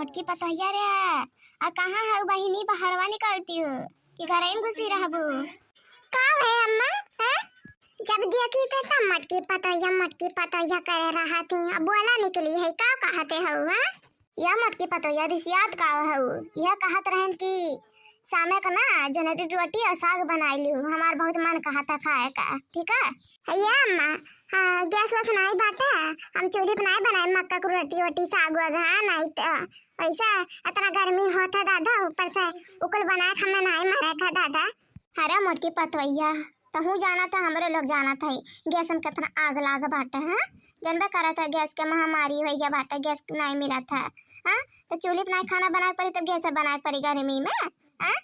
मोटकी पतोहिया रे आ कहाँ है बहिनी बहरवा निकलती हो कि घर में घुसी रहबू का है अम्मा है जब देखी तो तब मटकी पतोहिया करे रहा थी अब बोला निकली है का कहते हो हां यह मटकी पतोहिया रिसियात का हो यह कहत रहन कि शामे का ना जनरी रोटी और साग बनाई ली हमार बहुत मन कहा था खाए का ठीक है ये अम्मा हाँ गैस वैस नहीं बाटे हम चूल्हे पे नहीं बनाए मक्का की रोटी वोटी साग वगैरह नहीं तो ऐसा इतना गर्मी होता दादा ऊपर से उकल बनाए हमें नहीं मरे था दादा अरे मोटकी पतोहिया तहू जाना था हमरे लोग जाना था गैस में कितना आग लाग बाटे है जनबे करा था गैस के महामारी हो गया बाटे गैस नहीं मिला था हाँ तो चूल्हे पे नहीं खाना बनाए पड़ी तो गैस बनाए पड़ी गर्मी में हाँ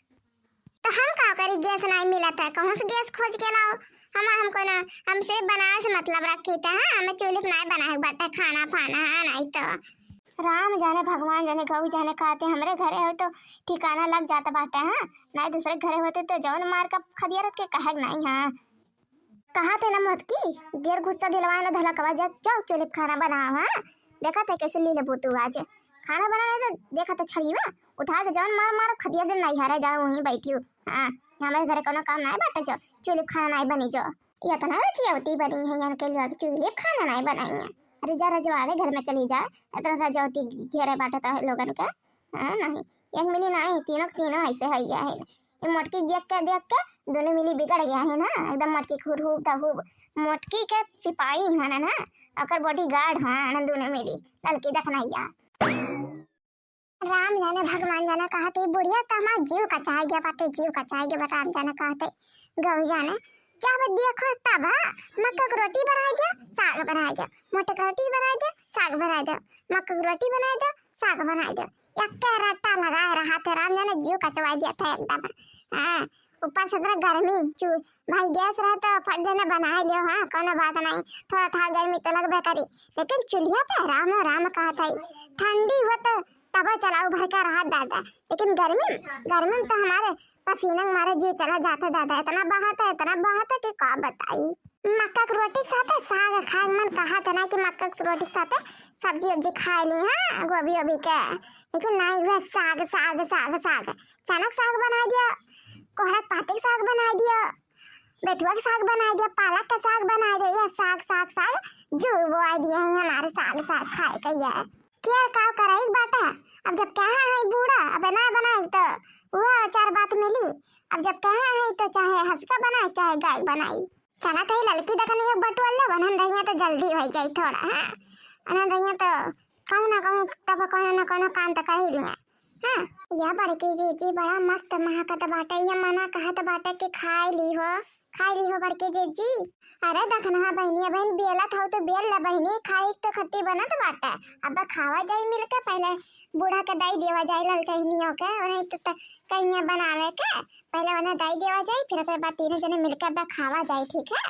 तो हम का करी गैस नहीं मिला था कहाँ से गैस खोज के लाओ हमको ना हमसे बनाए से मतलब रखी था हाँ हमें चूल्हे पे नहीं बनाए बाटे खाना फाना है नहीं तो राम जाने भगवान जाने गौ जाने कहते हमरे घरे हो तो ठिकाना लग जाता बाटे हाँ नहीं दूसरे घरे होते तो जौन मार का खदिया रख के कहे नहीं हाँ कहा थे ना मत की देर गुस्सा दिलवाए ना धलकवा जा चल चूल्हे पे खाना बनाओ हाँ देखा था कैसे लीले बुतू आज खाना बनाना तो देखा था छड़ीवा उठा के जौन मार मार खदिया दिन नहीं हारा जाओ वहीं बैठी हूँ हाँ हमारे घर कोनो काम नहीं बाटे जो चूल्हे खाना नहीं बनी जो ये तो ना रचियावती बनी है यहाँ के लोग चूल्हे खाना नहीं बनाएंगे अरे जा रजवाड़े घर में चली जाए इतना रजौती घेरे बाटे तो लोगन का हाँ नहीं एक मिली नहीं तीनों ऐसे है ये मोटकी देख के दोनों मिली बिगड़ गया है ना एकदम मोटकी खूब धूब मोटकी के सिपाही है ना अकर बॉडी गार्ड है दोनों मिली लड़की देखना राम जाने भगवान जाने कहते बुढ़िया तो हमारा जीव का चाह गया बाटे जीव का चाह गया राम जाने कहते गौ जाने जब देखो तब मक्का की रोटी बना दो साग बना दो मोटे की रोटी बना दो साग बना दो मक्का की रोटी बना दो साग बना दो एक रट्टा लगाए रहा था राम जाने जीव कचवा दिया था एकदम हाँ ऊपर से गर्मी भाई गैस रहे तो फट देना बना लियो हाँ कोनो बात नहीं थोड़ा था गर्मी तो लगबे करी लेकिन चूल्हा पे राम कहा था ठंडी हो तो तब चलाओ भर का रहा दादा लेकिन गर्मी में तो हमारे पसीने मारे जीव चला जाता दादा इतना बहाता कि का बताई मक्का की रोटी के साथ साग खाए मन कहा था ना कि मक्का की रोटी के साथ सब्जी वब्जी खा ली हाँ गोभी वोभी के लेकिन नहीं हुआ साग चनक साग बना दिया कोहरा पाती का साग बना दिया बेथुआ का साग बना दिया पालक का साग बना दिया साग जो वो आ दिया है हमारे साग खाए का ये क्या का कराई बाटा अब जब कहा है बूढ़ा अब ना बनाए तो वह चार बात मिली अब जब कहा है तो चाहे हंसका बनाए चाहे गाय बनाई चला कहीं लड़की देखने एक बटुअल्ला बनन रही तो जल्दी हो जाए थोड़ा हाँ अनन रही तो कहूँ ना कहूँ तब कोनो काम तो कर ही लिया हाँ यह बड़की जीजी बड़ा मस्त महकत बाटे ये मना कहत बाटे कि खाई ली हो बड़की जीजी अरे देखना बहन बेला था तो बेल ला बहनी खाई तो खट्टी बनत बाटे अब खावा जाई मिलके पहले बूढ़ा के दई देवा जाई लल चाहिए के और तो कहीं बनावे के पहले उन्हें दई देवा जाई फिर उसके बाद तीनों जने मिलकर अब खावा जाई ठीक है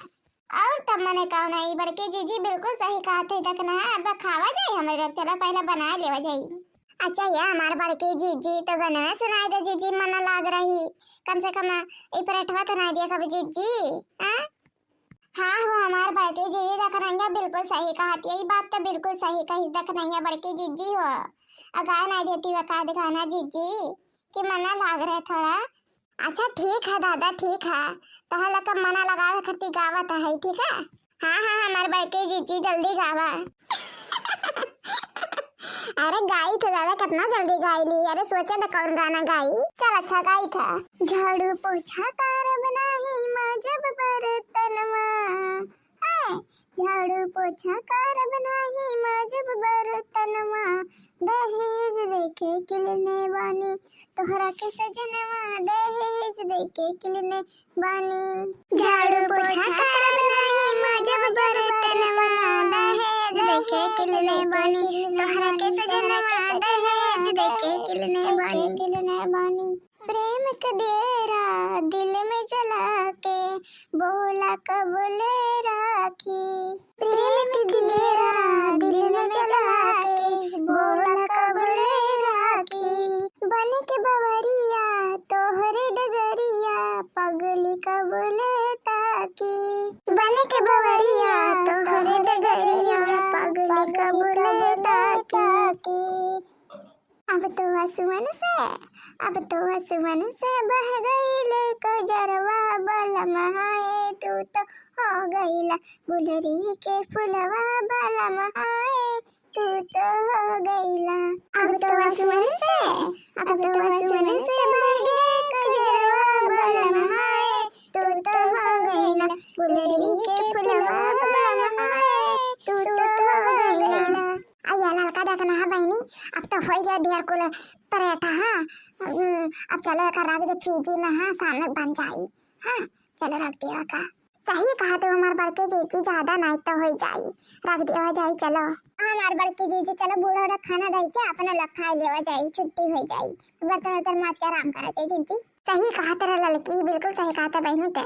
और तब मैंने कहा नहीं बड़की जीजी बिल्कुल सही कहा थे देखना अब खावा जाई हमें चलो पहले बना लेवा जाई अच्छा ये हमारे बड़की जीजी तो गाने में सुनाई दे जीजी मना लाग रही कम से कम ये पराठा तो ना दिया कभी जीजी हाँ वो हमारे बड़की जीजी देख रही है बिल्कुल सही कहती है ये बात तो बिल्कुल सही कही देख नहीं है बड़की जीजी हो अगर नहीं देती वह कहा दिखाना जीजी कि मना लाग रहे थोड़ा अच्छा ठीक है दादा ठीक है तो हला का मना लगावे खती गावा तो है ठीक है हाँ हमारे बड़की जीजी जल्दी गावा अरे गाई था दादा कितना जल्दी गाई ली अरे सोचा था कौन गाना गाई चल अच्छा गाई था झाड़ू पोछा करब नाही जब बर्तनवा झाड़ू पोछा करब नाही जब बर्तनवा दहेज देके किलने बानी तोहरा के सजनवा दहेज देके किलने बानी झाड़ू पोछा करब नाही जब बर्तनवा दहेज देके किलने बानी तोहरा के सजनवा दहेज देके किलने बानी प्रेम के डेरा दिल में जला के बोला कबूले राखी प्रेम के डेरा दिल में जला के बोला कबूले राखी बन के बवरिया तोहरे डगरिया पगली कबूले ताकी बन के बवरिया तोहरे डगरिया पगली कबूले ताकी अब अब तो आसमान से बह गईले कजरवा बलम हाय तू तो हो गईला गुलरी के फुलवा बलम हाय तू तो हो गईला। अब तो आसमान से बह गए कजरवा बलम हाय तू तो हो गईला गुलरी के फुलवा बलम हाय तू तो हो गईला। अय्या लड़का देखना है बहनी, अब तो हो गया ढेर कुल पराठा। हाँ अब चलो एक रख दे फ्रिज में। हाँ सामने बन जाई। हाँ चलो रख दिया का। सही कहा तो हमार बड़के जीजी ज्यादा नहीं तो हो जाई, रख दिया जाई। चलो हमार बड़के जीजी चलो बूढ़ा उड़ा खाना दे के अपना लखा देवा जाई, छुट्टी हो जाई, बर्तन वर्तन माज के आराम करा जाई। जीजी सही कहा तेरा लड़की, बिल्कुल सही कहा था बहनी ते।